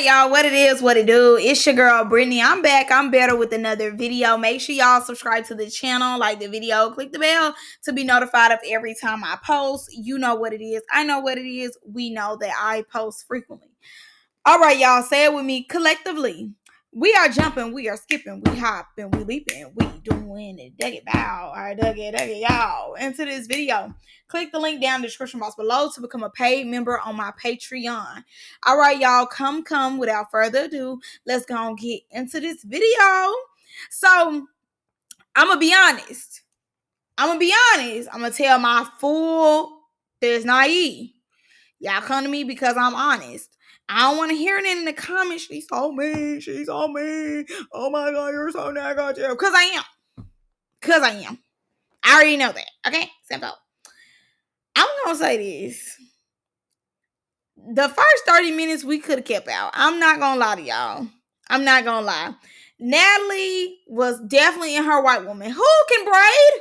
right, y'all, what it is, what it do. It's your girl, Brittany. I'm back. I'm better with another video. Make sure y'all subscribe to the channel, like the video, click the bell to be notified of every time I post. You know what it is. I know what it is. We know that I post frequently. All right, y'all, say it with me collectively. We are jumping, we are skipping, we hopping, we leaping, we doing it. Dug it, bow. All right, dug it, y'all. Into this video. Click the link down in the description box below to become a paid member on my Patreon. All right, y'all, come. Without further ado, let's go and get into this video. So, I'm going to be honest. I'm going to tell my full, there's naive. Y'all come to me because I'm honest. I don't want to hear it in the comments. She's so mean. Oh my God, you're so negative. Because I am. I already know that. Okay? Simple. I'm going to say this. The first 30 minutes we could have kept out. I'm not going to lie to y'all. I'm not going to lie. Natalie was definitely in her white woman. Who can braid?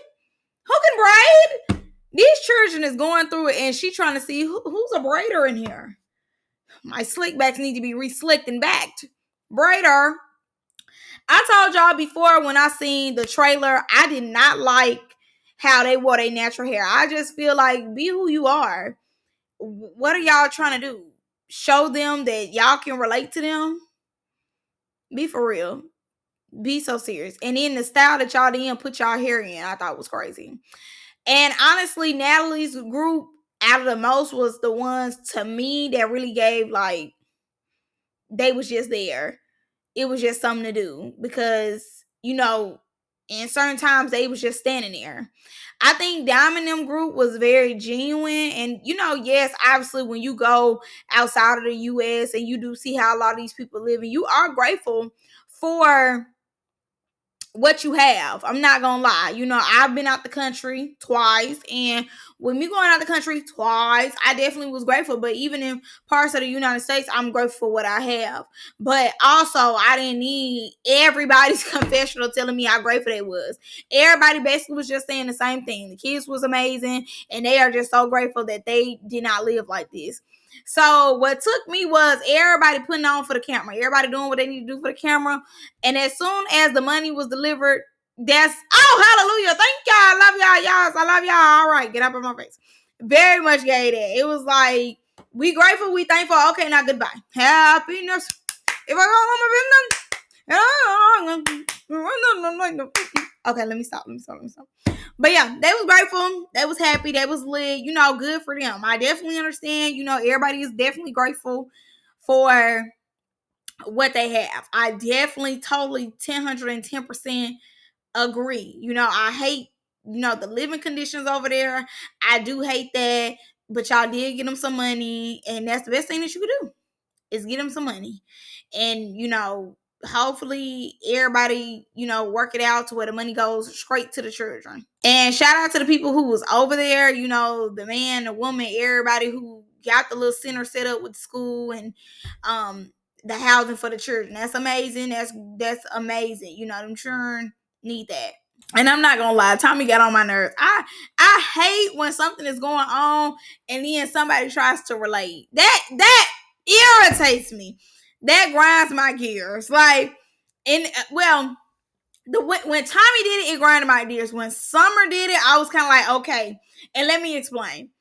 These children is going through it and she trying to see who's a braider in here. My slick backs need to be re-slicked and backed. Braider. I told y'all before when I seen the trailer, I did not like how they wore their natural hair. I just feel like, be who you are. What are y'all trying to do? Show them that y'all can relate to them? Be for real. Be so serious. And then the style that y'all didn't put y'all hair in, I thought was crazy. And honestly, Natalie's group out of the most was the ones to me that really gave like, they was just there. It was just something to do because, you know, in certain times they was just standing there. I think Diamond them group was very genuine. And, you know, yes, obviously when you go outside of the US and you do see how a lot of these people live and you are grateful for what you have. I'm not gonna lie. You know, I've been out the country twice, and with me going out the country twice, I definitely was grateful. But even in parts of the United States, I'm grateful for what I have. But also, I didn't need everybody's confessional telling me how grateful they was. Everybody basically was just saying the same thing. The kids was amazing, and they are just so grateful that they did not live like this. So what took me was everybody putting on for the camera, everybody doing what they need to do for the camera. And as soon as the money was delivered, hallelujah. Thank y'all. I love y'all. I love y'all. All right, get up in my face. Very much gave that. It was like, we grateful, we thankful. Okay, now goodbye. Happiness. If I go home, okay, let me stop. But yeah, they was grateful. They was happy. They was lit. You know, good for them. I definitely understand. You know, everybody is definitely grateful for what they have. I definitely totally 110% agree. You know, I hate, you know, the living conditions over there. I do hate that. But y'all did get them some money. And that's the best thing that you could do is get them some money. And, you know, hopefully everybody, you know, work it out to where the money goes straight to the children. And shout out to the people who was over there, you know, the man, the woman, everybody who got the little center set up with school and the housing for the children. That's amazing. That's amazing. You know, them children need that. And I'm not gonna lie, Tommy got on my nerves. I hate when something is going on and then somebody tries to relate. That irritates me. That grinds my gears. Like, when Tommy did it, it grinded my gears. When Summer did it, I was kind of like, okay. And let me explain.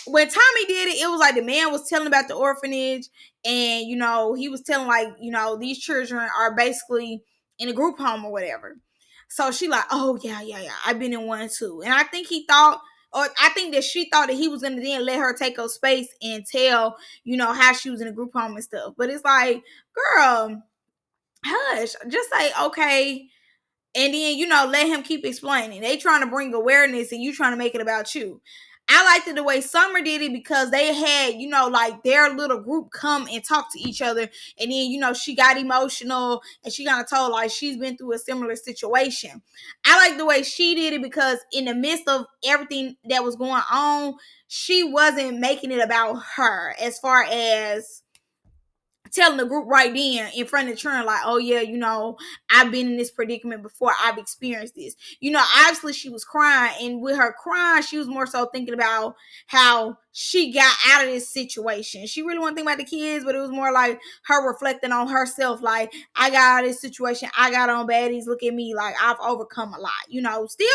When Tommy did it, it was like the man was telling about the orphanage, and you know, he was telling like, you know, these children are basically in a group home or whatever. So she like, oh yeah, I've been in one too. And I think he thought, or I think that she thought that he was gonna then let her take up space and tell, you know, how she was in a group home and stuff. But it's like, girl, hush. Just say okay. And then, you know, let him keep explaining. They trying to bring awareness and you trying to make it about you. I liked it the way Summer did it because they had, you know, like their little group come and talk to each other. And then, you know, she got emotional and she kind of told like she's been through a similar situation. I like the way she did it because in the midst of everything that was going on, she wasn't making it about her as far as telling the group right then in front of the children, like, oh yeah, I've been in this predicament before. I've experienced this. Obviously she was crying, and with her crying, she was more so thinking about how she got out of this situation. She really wasn't thinking about the kids, but it was more like her reflecting on herself, like, I got out of this situation. I got on baddies. Look at me. Like, I've overcome a lot, still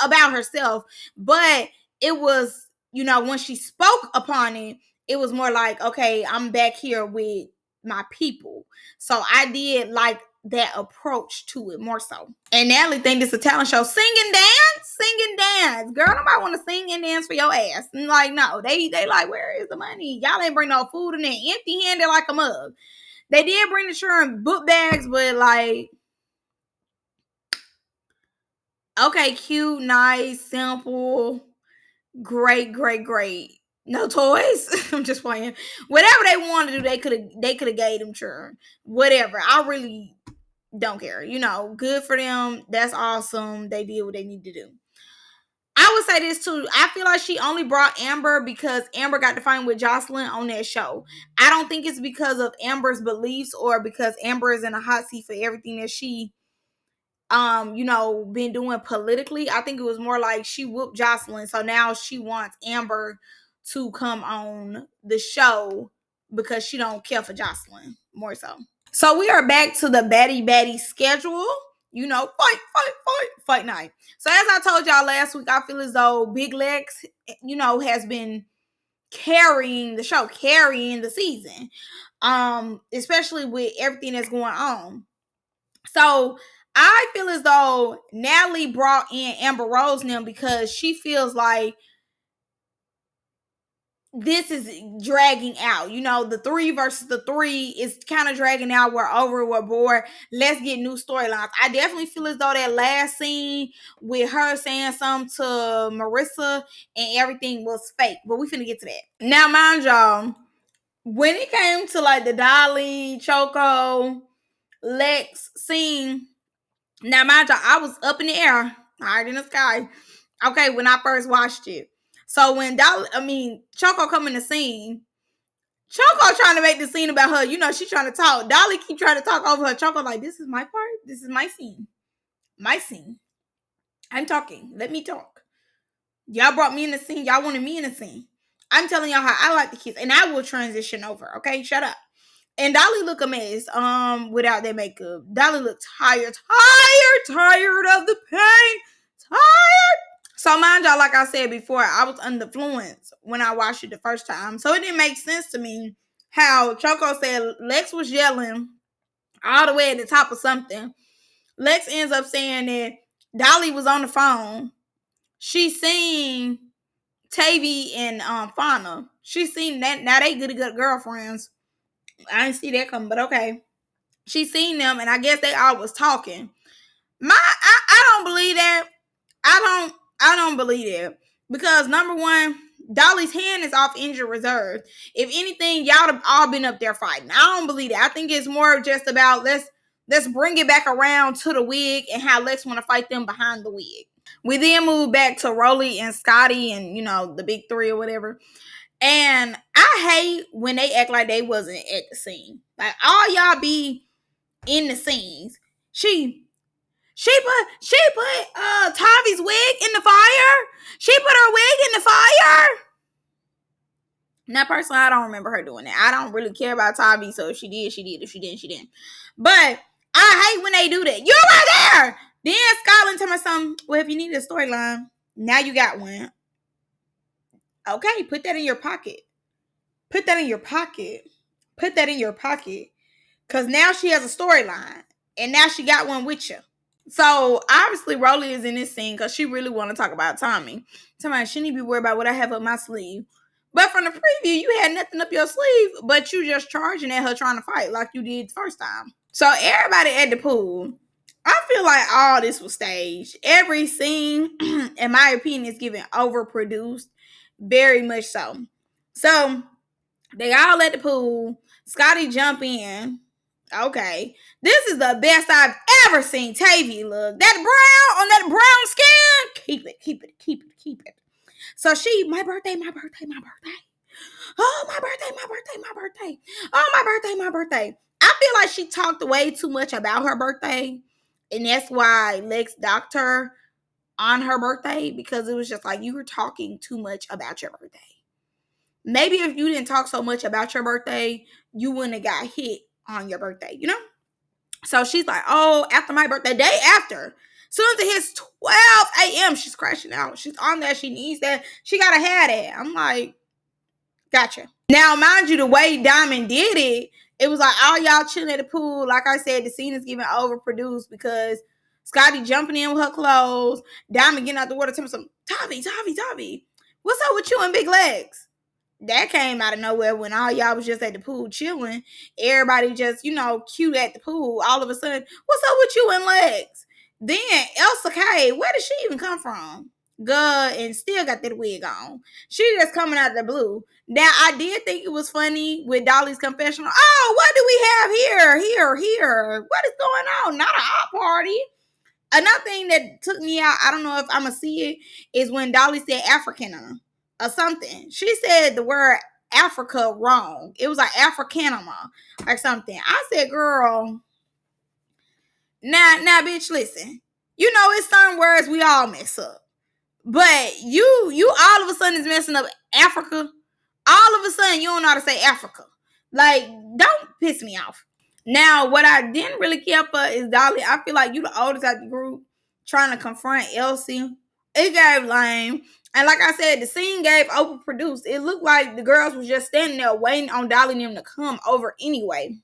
about herself. But it was, when she spoke upon it, it was more like, okay, I'm back here with my people. So I did like that approach to it more so. And Natalie think it's a talent show. Sing and dance. Girl, nobody want to sing and dance for your ass. And like, no, they like, where is the money? Y'all ain't bring no food in there. Empty handed like a mug. They did bring the children book bags, but like, okay, cute, nice, simple, great. No toys. I'm just playing. Whatever they wanted to do, they could have gave them children. Whatever. I really don't care. Good for them. That's awesome. They did what they need to do. I would say this too. I feel like she only brought Amber because Amber got to fight with Jocelyn on that show. I don't think it's because of Amber's beliefs or because Amber is in a hot seat for everything that she been doing politically. I think it was more like she whooped Jocelyn, so now she wants Amber to come on the show because she don't care for Jocelyn more so. So we are back to the baddie schedule. Fight night. So as I told y'all last week, I feel as though Big Lex, has been carrying the show, carrying the season. Especially with everything that's going on. So I feel as though Natalie brought in Amber Rose now because she feels like this is dragging out. The 3 versus the 3 is kind of dragging out. We're over, we're bored. Let's get new storylines. I definitely feel as though that last scene with her saying something to Marissa and everything was fake. But we finna get to that. Now, mind y'all, when it came to like the Dolly, Choco, Lex scene, now mind y'all, I was up in the air, higher in the sky. Okay, when I first watched it. So when Choco come in the scene, Choco trying to make the scene about her. She trying to talk. Dolly keep trying to talk over her. Choco like, this is my part. This is my scene. My scene. I'm talking. Let me talk. Y'all brought me in the scene. Y'all wanted me in the scene. I'm telling y'all how I like the kids. And I will transition over. Okay, shut up. And Dolly look a mess without their makeup. Dolly looked tired of the pain. Tired. So mind y'all, like I said before, I was under influence when I watched it the first time. So it didn't make sense to me how Choco said Lex was yelling all the way at the top of something. Lex ends up saying that Dolly was on the phone. She seen Tavy and Fauna. She seen that. Now they good girlfriends. I didn't see that coming, but okay. She seen them, and I guess they all was talking. I don't believe that. I don't believe it because number one, Dolly's hand is off injured reserve. If anything, y'all have all been up there fighting. I don't believe that. I think it's more just about let's bring it back around to the wig and how Lex want to fight them behind the wig. We then move back to Rolly and Scotty and the big 3 or whatever. And I hate when they act like they wasn't at the scene. Like all y'all be in the scenes. She put Tavi's wig in the fire. She put her wig in the fire. Now, personally, I don't remember her doing that. I don't really care about Tavi, so if she did, she did. If she didn't, she didn't. But I hate when they do that. You're right there. Then Scotland tell me something. Well, if you need a storyline, now you got one. Okay, put that in your pocket. Put that in your pocket. Put that in your pocket. Because now she has a storyline. And now she got one with you. So obviously Rolly is in this scene because she really want to talk about Tommy. Tommy, she need to be worried about what I have up my sleeve. But from the preview, you had nothing up your sleeve, but you just charging at her trying to fight like you did the first time. So everybody at the pool, I feel like all this was staged. Every scene, in my opinion, is given overproduced. Very much so. So they all at the pool. Scotty jump in. Okay. This is the best I've ever seen Tavy look. That brown on that brown skin. Keep it. So she, my birthday. Oh, my birthday, my birthday, my birthday. Oh, my birthday, my birthday. I feel like she talked way too much about her birthday. And that's why Lex docked her on her birthday, because it was just like, you were talking too much about your birthday. Maybe if you didn't talk so much about your birthday, you wouldn't have got hit on your birthday, you know? So she's like, oh, after my birthday, day after. Soon as it hits 12 a.m., she's crashing out. She's on that. She needs that. She got to have that. I'm like, gotcha. Now, mind you, the way Diamond did it, it was like all y'all chilling at the pool. Like I said, the scene is getting overproduced because Scotty jumping in with her clothes, Diamond getting out the water, telling some Tavi, what's up with you and Big Legs? That came out of nowhere when all y'all was just at the pool chilling. Everybody just, cute at the pool. All of a sudden, what's up with you and Legs? Then Elsa K, where did she even come from? Good, and still got that wig on. She just coming out of the blue. Now, I did think it was funny with Dolly's confessional. Oh, what do we have here? What is going on? Not a hot party. Another thing that took me out, I don't know if I'm going to see it, is when Dolly said African or something. She said the word Africa wrong. It was like Africanama or something. I said, girl, now, bitch, listen. It's certain words we all mess up. But you all of a sudden is messing up Africa. All of a sudden you don't know how to say Africa. Like, don't piss me off. Now, what I didn't really care for is Dolly. I feel like you the oldest out the group trying to confront Elsie. It gave lame. And like I said, the scene gave overproduced. It looked like the girls was just standing there waiting on Dolly and them to come over anyway.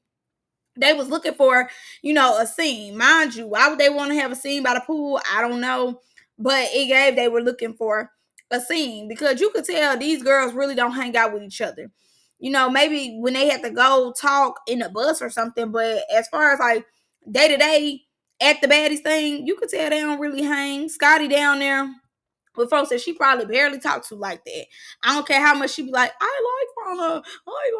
They was looking for, a scene. Mind you, why would they want to have a scene by the pool? I don't know. But they were looking for a scene because you could tell these girls really don't hang out with each other. Maybe when they have to go talk in a bus or something, but as far as like day to day at the Baddies thing, you could tell they don't really hang. Scotty down there with folks that she probably barely talked to like that. I don't care how much she be like, I like Fauna. I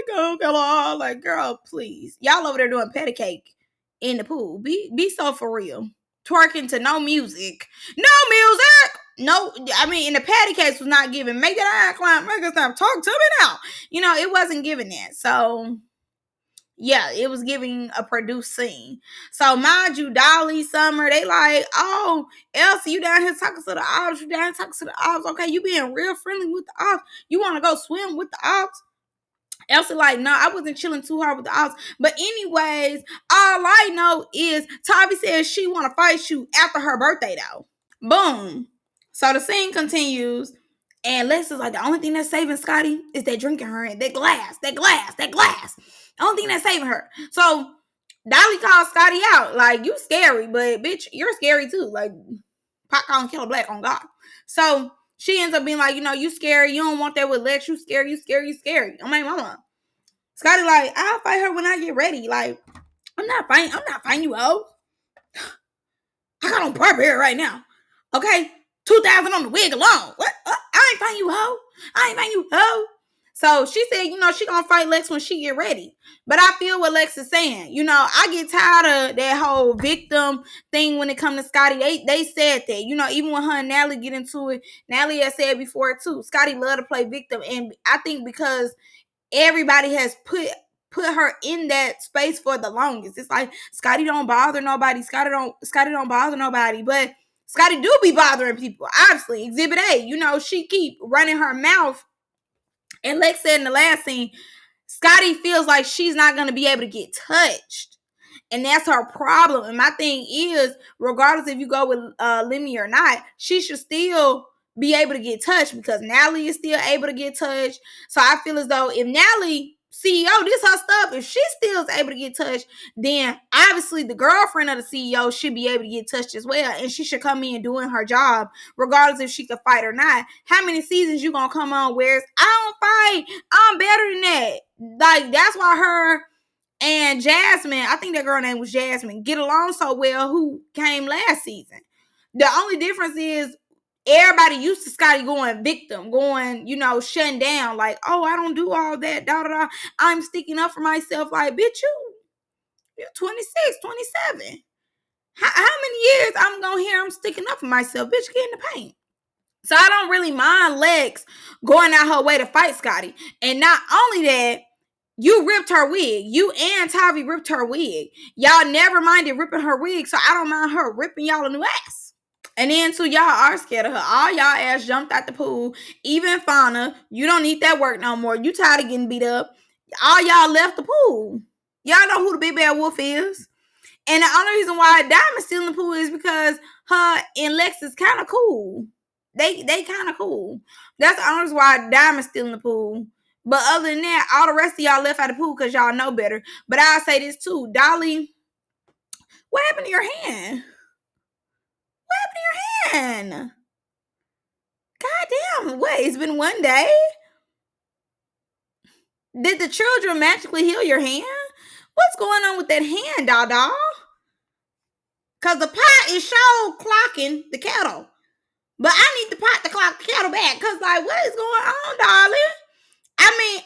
like Uncle. Like, girl, please. Y'all over there doing patty cake in the pool. Be so for real. Twerking to no music. No music! No, I mean, in the patty cakes was not giving. Make that eye climb. Make it stop. Talk to me now. It wasn't giving that. So yeah, it was giving a produced scene. So mind you, Dolly, Summer, they like, oh, Elsie, you down here talking to the ops. You down here talking to the ops. Okay, you being real friendly with the ops. You want to go swim with the ops? Elsie like, no, I wasn't chilling too hard with the ops. But anyways, all I know is Tavi says she want to fight you after her birthday, though. Boom. So the scene continues. And Lex is like, the only thing that's saving Scotty is that drinking her and that glass. The only thing that's saving her. So Dolly calls Scotty out. Like, you scary, but bitch, you're scary too. Like, pot calling Killer Black on God. So she ends up being like, you scary. You don't want that with Lex. You scary. Oh my mama. Scotty like, I'll fight her when I get ready. Like, I'm not fighting you, ho. I got on Burberry right now. Okay? 2,000 on the wig alone. What? I ain't fighting you, ho. So she said, she gonna fight Lex when she get ready. But I feel what Lex is saying. I get tired of that whole victim thing when it comes to Scotty. They said that. Even when her and Natalie get into it, Natalie has said before too, Scotty love to play victim. And I think because everybody has put her in that space for the longest. It's like Scotty don't bother nobody. Scotty don't bother nobody. But Scotty do be bothering people. Obviously, Exhibit A. She keep running her mouth. And Lex said in the last scene, Scotty feels like she's not going to be able to get touched. And that's her problem. And my thing is, regardless if you go with Lemmy or not, she should still be able to get touched because Natalie is still able to get touched. So I feel as though if Natalie, CEO, this her stuff, if she still is able to get touched, then obviously the girlfriend of the CEO should be able to get touched as well. And she should come in doing her job, regardless if she could fight or not. How many seasons you gonna come on where it's, I don't fight, I'm better than that. Like, that's why her and Jasmine, I think that girl name was Jasmine, get along so well, who came last season. The only difference is everybody used to Scotty going victim, going, shutting down, like, oh, I don't do all that, I'm sticking up for myself. Like, bitch, you're 26, 27. How many years I'm going to hear I'm sticking up for myself? Bitch, get in the paint. So I don't really mind Lex going out her way to fight Scotty. And not only that, you ripped her wig. You and Tavi ripped her wig. Y'all never minded ripping her wig, so I don't mind her ripping y'all a new ass. And then too, y'all are scared of her. All y'all ass jumped out the pool. Even Fauna, you don't need that work no more. You tired of getting beat up. All y'all left the pool. Y'all know who the big bad wolf is. And the only reason why Diamond's still in the pool is because her and Lex is kind of cool. They kind of cool. That's the only reason why Diamond's still in the pool. But other than that, all the rest of y'all left out of the pool because y'all know better. But I'll say this too. Dolly, what happened to your hand? What happened to your hand? God damn, what? It's been one day? Did the children magically heal your hand? What's going on with that hand, Dada? Because the pot is show clocking the kettle. But I need the pot to clock the kettle back. Because, like, what is going on, darling? I mean,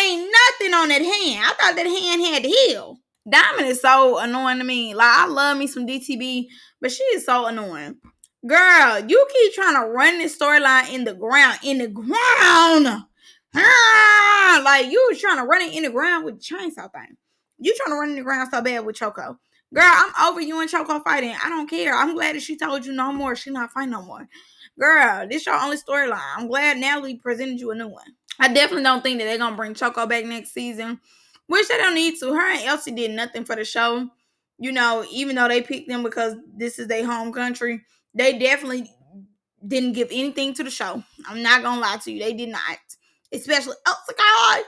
ain't nothing on that hand. I thought that hand had to heal. Diamond is so annoying to me. Like, I love me some DTB, but she is so annoying. Girl, you keep trying to run this storyline in the ground. Like, you was trying to run it in the ground with the chainsaw thing. You trying to run in the ground so bad with Choco. Girl, I'm over you and Choco fighting. I don't care. I'm glad that she told you no more. She not fighting no more. Girl, this your only storyline. I'm glad Natalie presented you a new one. I definitely don't think that they're going to bring Choco back next season. Which they don't need to. Her and Elsie did nothing for the show. You know, even though they picked them because this is their home country, they definitely didn't give anything to the show. I'm not going to lie to you. They did not. Especially Elsie God.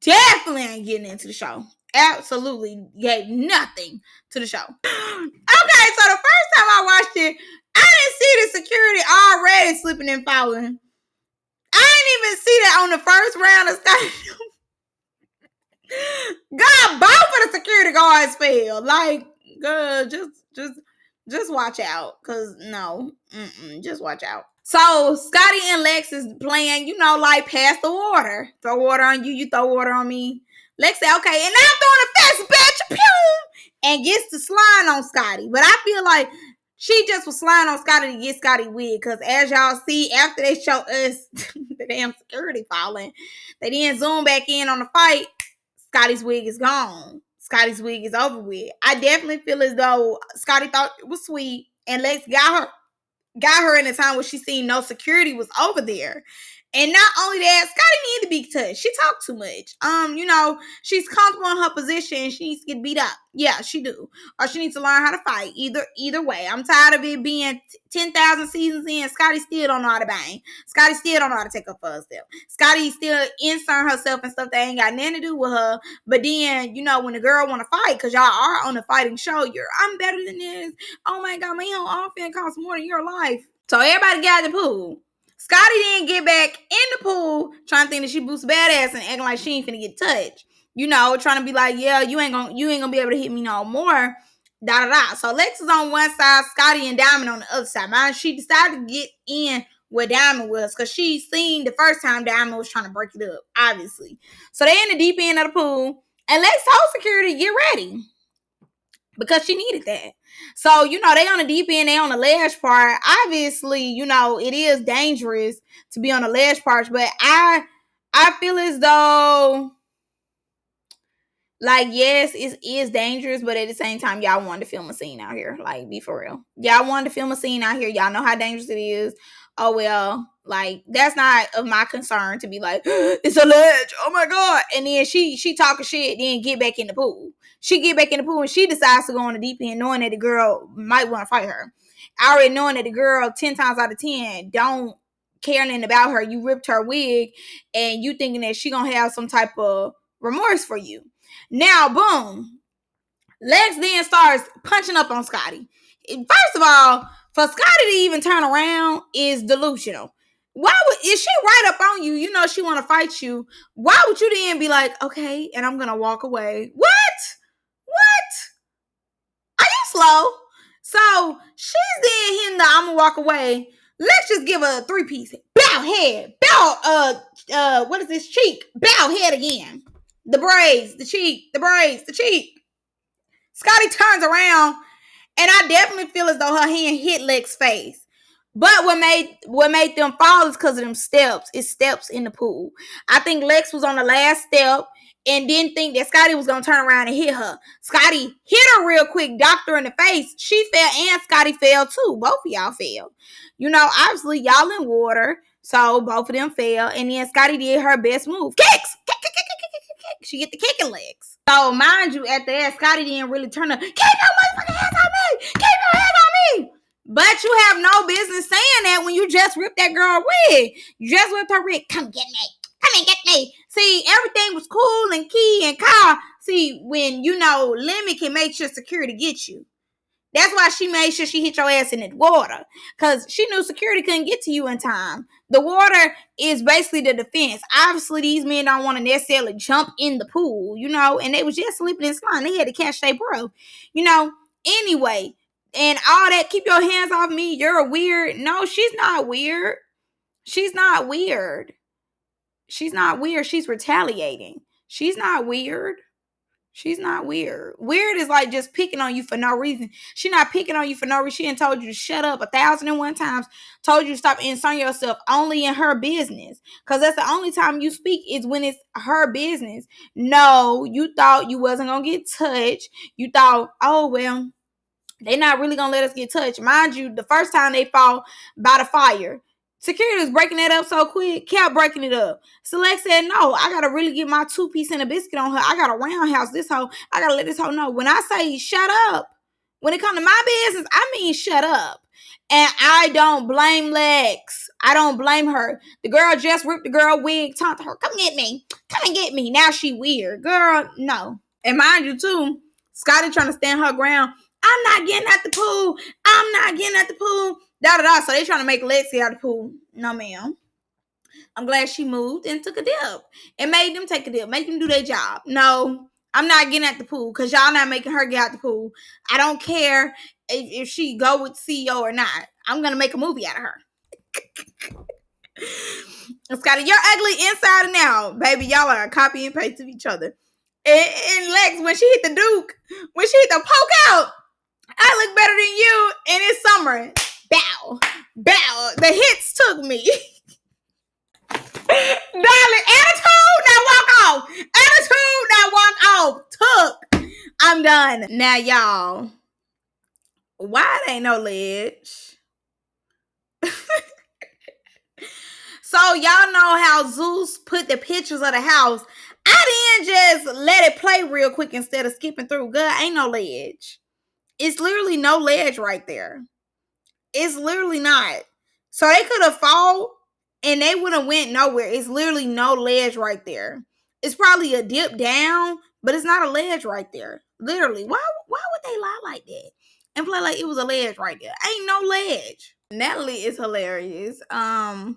Definitely ain't getting into the show. Absolutely gave nothing to the show. Okay, so the first time I watched it, I didn't see the security already slipping and falling. I didn't even see that on the first round of Scotty. God, both of the security guards failed. Like, good, just watch out. Cause no, just watch out. So Scotty and Lex is playing, you know, like pass the water. Throw water on you, you throw water on me. Lex said, okay, and now I'm throwing a fast bitch, pew, and gets to slide on Scotty. But I feel like she just was sliding on Scotty to get Scotty wig. Because as y'all see, after they show us the damn security falling, they then zoom back in on the fight. Scotty's wig is gone. Scotty's wig is over with. I definitely feel as though Scotty thought it was sweet. And Lex got her in a time where she seen no security was over there. And not only that, Scotty need to be touched. She talk too much. You know, she's comfortable in her position. She needs to get beat up. Yeah, she do. Or she needs to learn how to fight. Either way. I'm tired of it being 10,000 seasons in. Scotty still don't know how to bang. Scotty still don't know how to take up for herself. Scotty still inserting herself and stuff that ain't got nothing to do with her. But then, you know, when the girl want to fight, because y'all are on the fighting show, I'm better than this. Oh my God, my own offense costs more than your life. So everybody got in the pool. Scotty didn't get back in the pool trying to think that she boosts badass and acting like she ain't finna get touched. You know, trying to be like, yeah, you ain't gonna be able to hit me no more. Da da da. So Lex is on one side, Scotty and Diamond on the other side. Man, she decided to get in where Diamond was because she seen the first time Diamond was trying to break it up, obviously. So they in the deep end of the pool, and Lex told security to get ready because she needed that. So, you know, they on the deep end, they on the ledge part. Obviously, you know, it is dangerous to be on the ledge part, but I feel as though, like, yes, it is dangerous, but at the same time, y'all wanted to film a scene out here. Like, be for real. Y'all wanted to film a scene out here. Y'all know how dangerous it is. Oh, well, like, that's not of my concern to be like, it's a ledge. Oh, my God. And then she talking shit, then get back in the pool. She get back in the pool and she decides to go on the deep end knowing that the girl might want to fight her. Already knowing that the girl 10 times out of 10 don't care nothing about her. You ripped her wig and you thinking that she gonna have some type of remorse for you. Now, boom. Lex then starts punching up on Scotty. First of all, for Scotty to even turn around is delusional. Is she right up on you? You know she want to fight you. Why would you then be like, okay, and I'm going to walk away? What? Are you slow? So she's then hitting the I'm going to walk away. Let's just give her a 3-piece. Bow head. Bow, what is this? Cheek. Bow head again. The braids, the cheek, the braids, the cheek. Scotty turns around, and I definitely feel as though her hand hit Lex's face. But what made them fall is because of them steps. It's steps in the pool. I think Lex was on the last step and didn't think that Scotty was gonna turn around and hit her. Scotty hit her real quick, docked her in the face. She fell and Scotty fell too. Both of y'all fell. You know, obviously y'all in water, so both of them fell. And then Scotty did her best move, kicks. She get the kicking legs. So mind you, at the end, Scotty didn't really turn up. Keep your motherfucking hands on me. Keep your hands on me. But you have no business saying that when you just ripped that girl wig. You just ripped her wig. Come get me. Come and get me. See, everything was cool and key and car. See, when you know Lemmy can make sure security gets you. That's why she made sure she hit your ass in the water. Because she knew security couldn't get to you in time. The water is basically the defense. Obviously, these men don't want to necessarily jump in the pool, you know, and they was just slipping and sliding. They had to catch their bro, you know. Anyway, and all that, keep your hands off me. You're weird. No, she's not weird. She's not weird. She's not weird. She's retaliating. She's not weird. She's not weird. Weird is like just picking on you for no reason. She not picking on you for no reason. She done told you to shut up 1,001 times. Told you to stop inserting yourself only in her business. Because that's the only time you speak is when it's her business. No, you thought you wasn't going to get touched. You thought, oh, well, they not really going to let us get touched. Mind you, the first time they fought by the fire, security was breaking that up so quick, kept breaking it up. Select said, no, I got to really get my 2-piece and a biscuit on her. I got to roundhouse this hoe. I got to let this hoe know. When I say shut up, when it comes to my business, I mean shut up. And I don't blame Lex. I don't blame her. The girl just ripped the girl wig, taunted her, come get me. Come and get me. Now she weird. Girl, no. And mind you, too, Scotty trying to stand her ground. I'm not getting at the pool. I'm not getting at the pool. Da-da-da. So they trying to make Lex get out the pool. No, ma'am. I'm glad she moved and took a dip. And made them take a dip. Make them do their job. No, I'm not getting at the pool because y'all not making her get out the pool. I don't care if she go with CEO or not. I'm going to make a movie out of her. Scotty, you're ugly inside and out. Baby, y'all are a copy and paste of each other. And Lex, when she hit the Duke, when she hit the poke out, I look better than you, and it's summer. Bow. Bow. The hits took me. Darling, attitude, now walk off. Attitude, now walk off. Took. I'm done. Now, y'all, why it ain't no ledge? So, y'all know how Zeus put the pictures of the house. I didn't just let it play real quick instead of skipping through. Good, ain't no ledge. It's literally no ledge right there. It's literally not. So they could have fall and they would have went nowhere. It's literally no ledge right there. It's probably a dip down, but it's not a ledge right there. Literally. Why would they lie like that? And play like it was a ledge right there. Ain't no ledge. Natalie is hilarious. I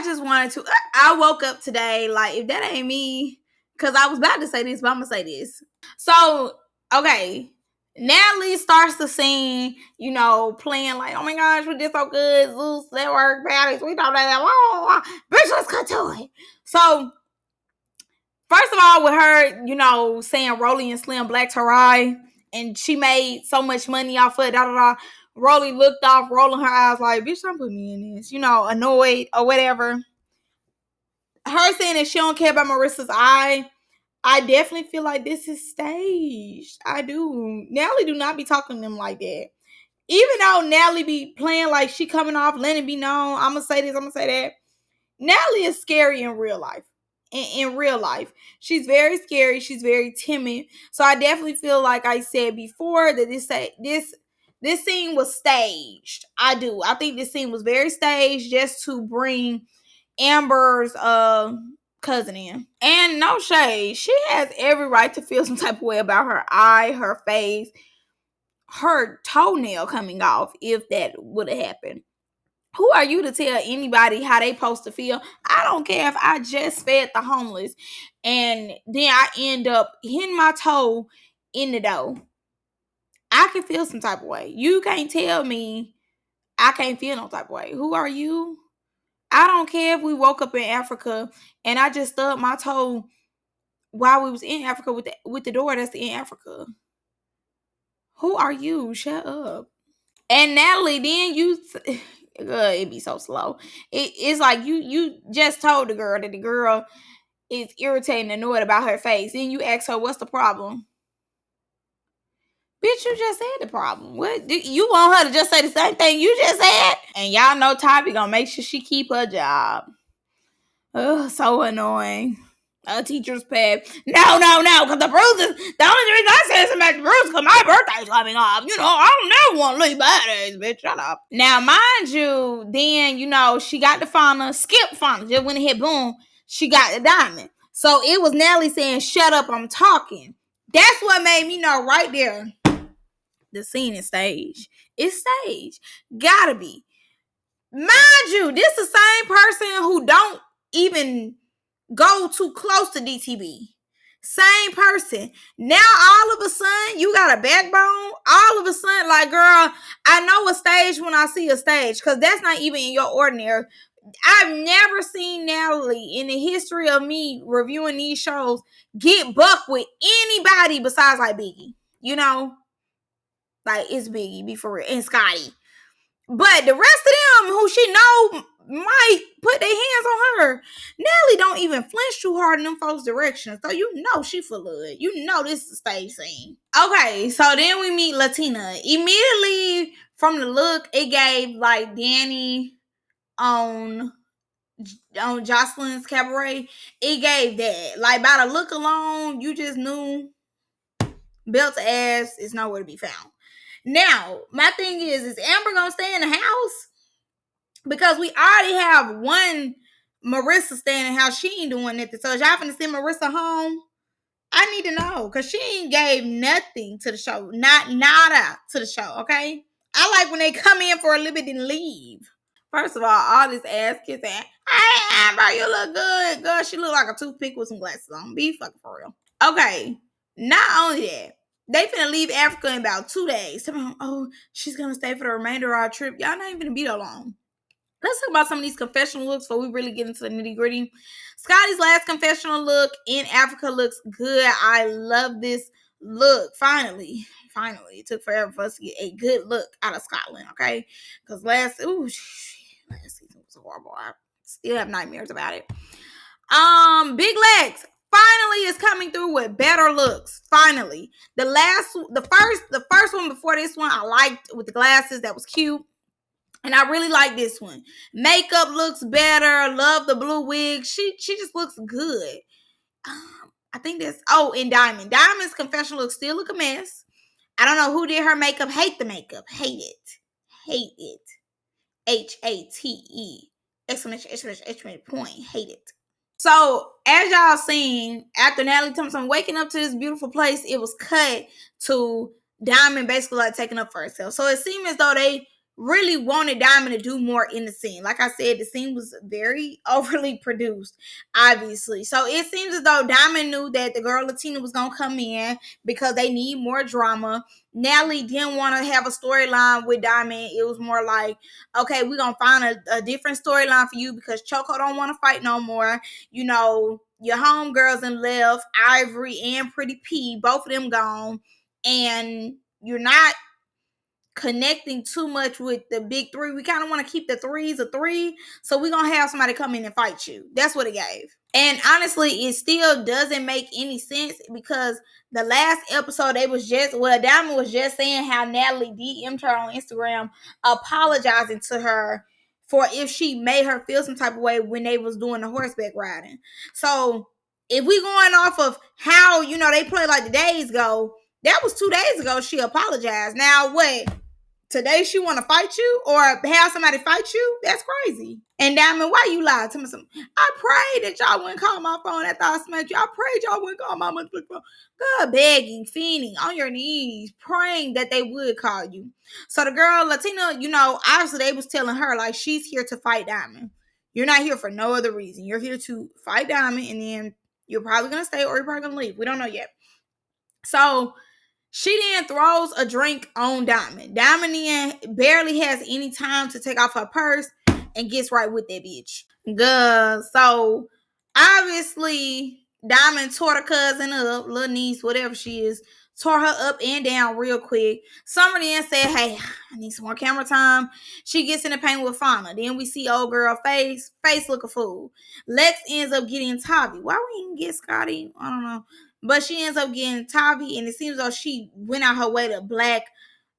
just wanted to I woke up today like if that ain't me, because I was about to say this, but I'm gonna say this. So, okay. Natalie starts the scene, you know, playing like, oh my gosh, we did so good. Zeus, network, Baddies, we thought that. Bitch, let's cut to it. So, first of all, with her, you know, saying Rolly and Slim blacked her eye, and she made so much money off of it, Rolly looked off, rolling her eyes like, bitch, don't put me in this, you know, annoyed or whatever. Her saying that she don't care about Marissa's eye, I definitely feel like this is staged. I do. Natalie do not be talking to them like that. Even though Natalie be playing like she coming off, letting it be known, I'm going to say this, I'm going to say that. Natalie is scary in real life. In real life. She's very scary. She's very timid. So I definitely feel like I said before that this scene was staged. I do. I think this scene was very staged just to bring Amber's cousin in. And no shade, she has every right to feel some type of way about her eye, her face, her toenail coming off if that would have happened. Who are you to tell anybody how they supposed to feel? I don't care if I just fed the homeless and then I end up hitting my toe in the dough. I can feel some type of way. You can't tell me I can't feel no type of way. Who are you? I don't care if we woke up in Africa and I just stubbed my toe while we was in Africa with the door that's in Africa. Who are you? Shut up. And Natalie, then it'd be so slow. It's like you just told the girl that the girl is irritating and annoyed about her face. Then you ask her, what's the problem? Bitch, you just said the problem. What you want her to just say the same thing you just said? And y'all know Toppy gonna make sure she keep her job. Oh, so annoying. A teacher's pet. No, because the bruises. The only reason I said something about the bruises because my birthday's coming up. You know, I don't never want to leave Baddies, bitch. Shut up. Now, mind you, then, she got the fauna, skip fauna, just went ahead, boom, she got the diamond. So it was Nelly saying, shut up, I'm talking. That's what made me know right there. The scene is staged. It's staged. Gotta be. Mind you, this is the same person who don't even go too close to DTB. Same person. Now all of a sudden you got a backbone. All of a sudden, like, girl, I know a stage when I see a stage, because that's not even in your ordinary. I've never seen Natalie in the history of me reviewing these shows get buck with anybody besides like Biggie. Like, it's Biggie, be for real, and Scotty. But the rest of them who she know might put their hands on her, Nelly don't even flinch too hard in them folks' direction. So she full of it. This is a stage scene. Okay, so then we meet Latina. Immediately from the look, it gave like Danny on Jocelyn's Cabaret. It gave that. Like, by the look alone, you just knew belt to ass is nowhere to be found. Now, my thing is Amber gonna stay in the house? Because we already have one Marissa staying in the house. She ain't doing nothing. So y'all finna send Marissa home? I need to know. Because she ain't gave nothing to the show. Nada to the show, okay? I like when they come in for a little bit and leave. First of all this ass kissing. Hey, Amber, you look good. Girl, she look like a toothpick with some glasses on. Be fucking for real. Okay. Not only that, they finna leave Africa in about 2 days. Oh, she's gonna stay for the remainder of our trip. Y'all not even gonna be that long. Let's talk about some of these confessional looks before we really get into the nitty gritty. Scotty's last confessional look in Africa looks good. I love this look. Finally, it took forever for us to get a good look out of Scotland, okay? Because last season was horrible. I still have nightmares about it. Big Lex finally is coming through with better looks. Finally, the first one before this one, I liked with the glasses. That was cute. And I really like this one. Makeup looks better. Love the blue wig. She just looks good. I think that's... Oh, and Diamond. Diamond's confessional look still look a mess. I don't know who did her makeup. Hate the makeup. Hate it. HATE. Exclamation point. Hate it. So, as y'all seen, after Natalie Thompson waking up to this beautiful place, it was cut to Diamond basically like taking up for herself. So, it seemed as though they really wanted Diamond to do more in the scene. Like I said, the scene was very overly produced, obviously. So it seems as though Diamond knew that the girl Latina was going to come in because they need more drama. Natalie didn't want to have a storyline with Diamond. It was more like, okay, we're going to find a different storyline for you because Choco don't want to fight no more. Your homegirls in left, Ivory and Pretty P, both of them gone. And you're not connecting too much with the big three. We kind of want to keep the threes a three, so we're gonna have somebody come in and fight you. That's what it gave. And honestly, it still doesn't make any sense because the last episode Diamond was just saying how Natalie DM'd her on Instagram apologizing to her for if she made her feel some type of way when they was doing the horseback riding. So if we going off of how they play like the days go, that was 2 days ago she apologized. Now what? Today she want to fight you or have somebody fight you? That's crazy. And Diamond, why you lied to me? I prayed that y'all wouldn't call my phone after I smacked you. I prayed y'all wouldn't call my motherfucking phone. Good, begging, fiending, on your knees, praying that they would call you. So the girl, Latina, obviously they was telling her, like, she's here to fight Diamond. You're not here for no other reason. You're here to fight Diamond, and then you're probably going to stay or you're probably going to leave. We don't know yet. So she then throws a drink on Diamond. Diamond then barely has any time to take off her purse and gets right with that bitch. Good. So obviously Diamond tore her cousin up, little niece, whatever she is, tore her up and down real quick. Summer then said, hey, I need some more camera time. She gets in the paint with Fauna. Then we see old girl face look a fool. Lex ends up getting Tavi. Why we didn't get Scotty? I don't know. But she ends up getting Tavi, and it seems though she went out her way to black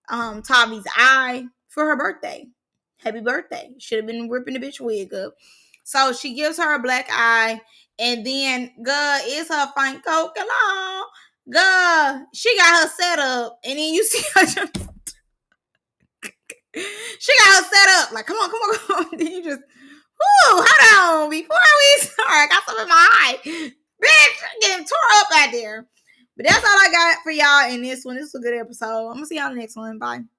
Tavi's eye for her birthday. Happy birthday. Should have been ripping the bitch wig up. So she gives her a black eye, and then is her fine coke along. She got her set up, and then you see her. She got her set up. Like, come on. Then you just, hold on. Before we start, I got something in my eye. Bitch, getting tore up out there. But that's all I got for y'all in this one. This was a good episode. I'm going to see y'all in the next one. Bye.